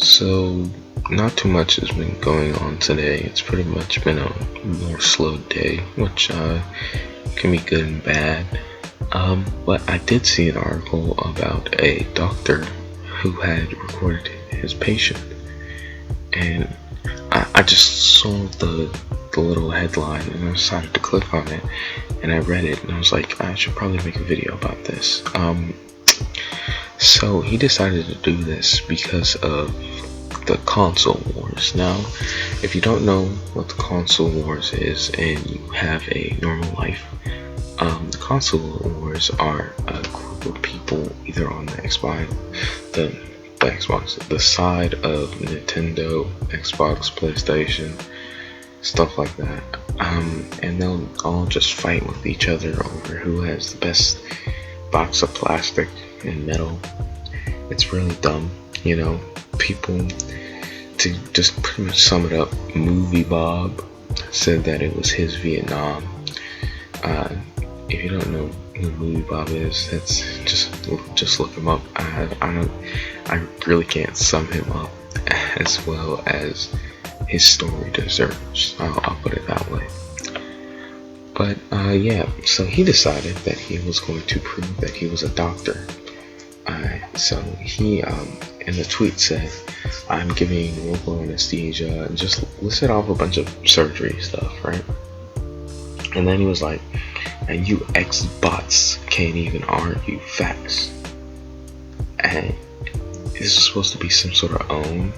So, not too much has been going on today. It's pretty much been a more slow day, which can be good and bad. But I did see an article about a doctor who had recorded his patient, and I just saw the little headline and I decided to click on it, and I read it and I was like, I should probably make a video about this. So he decided to do this because of the console wars. Now, if you don't know what the console wars is and you have a normal life, the console wars are a group of people either on the Xbox, the side of Nintendo, Xbox, PlayStation, stuff like that, and they'll all just fight with each other over who has the best box of plastic and metal. It's really dumb, people, to just pretty much sum it up, Movie Bob said that it was his Vietnam. If you don't know who Movie Bob is, that's just look him up. I really can't sum him up as well as his story deserves. I'll put it that way. But yeah, so he decided that he was going to prove that he was a doctor. So he in the tweet said, "I'm giving local anesthesia," and just listed off a bunch of surgery stuff, right? And then he was like, "And you ex-bots can't even argue facts." And this was supposed to be some sort of own,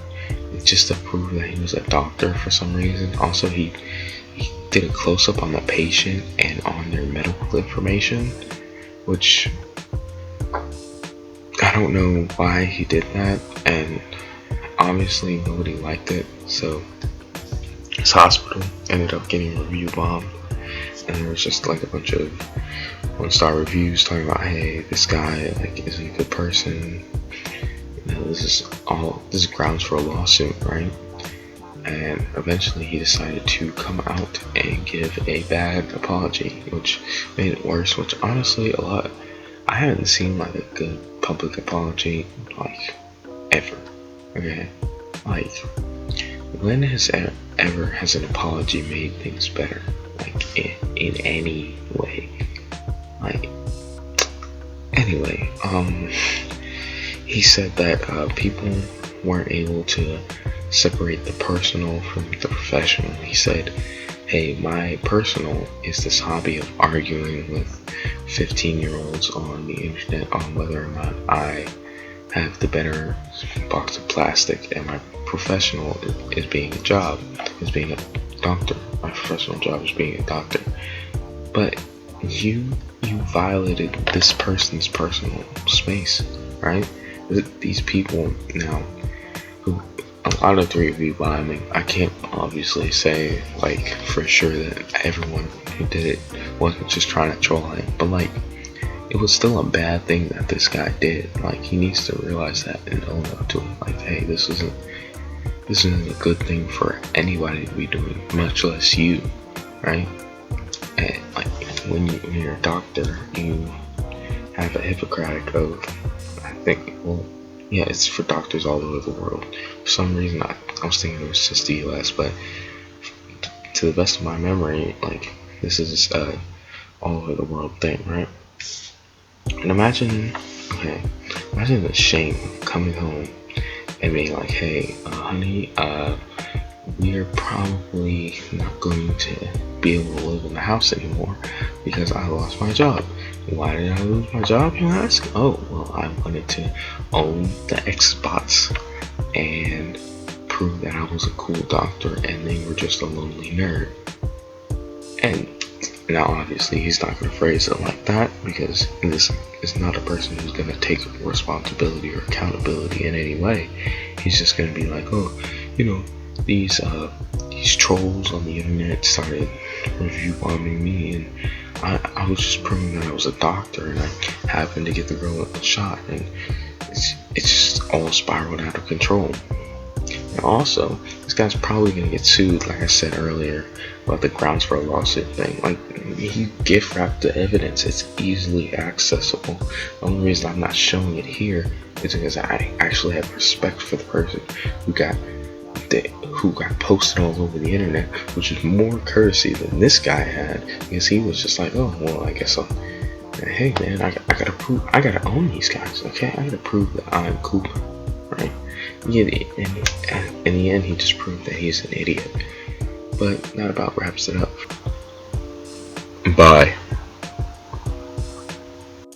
just to prove that he was a doctor for some reason. Also, he did a close-up on the patient and on their medical information, which I don't know why he did that, and obviously nobody liked it, so his hospital ended up getting review bombed, and there was just like a bunch of one-star reviews talking about, hey, this guy isn't a good person, this is grounds for a lawsuit, right? And eventually he decided to come out and give a bad apology, which made it worse, which honestly I haven't seen like a good public apology like ever. Okay, like when has ever has an apology made things better, like in any way? Like anyway, he said that people weren't able to separate the personal from the professional. He said, hey, my personal is this hobby of arguing with 15-year-olds on the internet on whether or not I have the better box of plastic, and my professional is being a doctor. My professional job is being a doctor. But you violated this person's personal space, right? These people now, who out of three of you, I can't obviously say like for sure that everyone who did it wasn't just trying to troll him, but like it was still a bad thing that this guy did. Like he needs to realize that and own up to it. Like, hey, this isn't a good thing for anybody to be doing, much less you, right? And like when you're a doctor, you have a Hippocratic oath. I think, well, yeah, it's for doctors all over the world. For some reason, I was thinking it was just the US, but to the best of my memory, like this is all over the world thing, right? And imagine the shame coming home and being like, hey, honey, we're probably not going to be able to live in the house anymore because I lost my job. Why did I lose my job, you ask? Oh, well, I wanted to own the Xbox and prove that I was a cool doctor and they were just a lonely nerd. And now obviously he's not going to phrase it like that, because this is not a person who's going to take responsibility or accountability in any way. He's just going to be like, oh, these trolls on the internet started review bombing me, and I was just proving that I was a doctor, and I happened to get the girl a shot, and it's just all spiraled out of control. And also, this guy's probably gonna get sued, like I said earlier, about the grounds for a lawsuit thing. Like, he gift wrapped the evidence. It's easily accessible. The only reason I'm not showing it here is because I actually have respect for the person who got posted all over the internet, which is more courtesy than this guy had, because he was just like, oh well, I guess I'll, hey man, I gotta prove, I gotta own these guys, okay? I gotta prove that I'm Cooper, right? Yeah, and in the end, he just proved that he's an idiot. But that about wraps it up. Bye.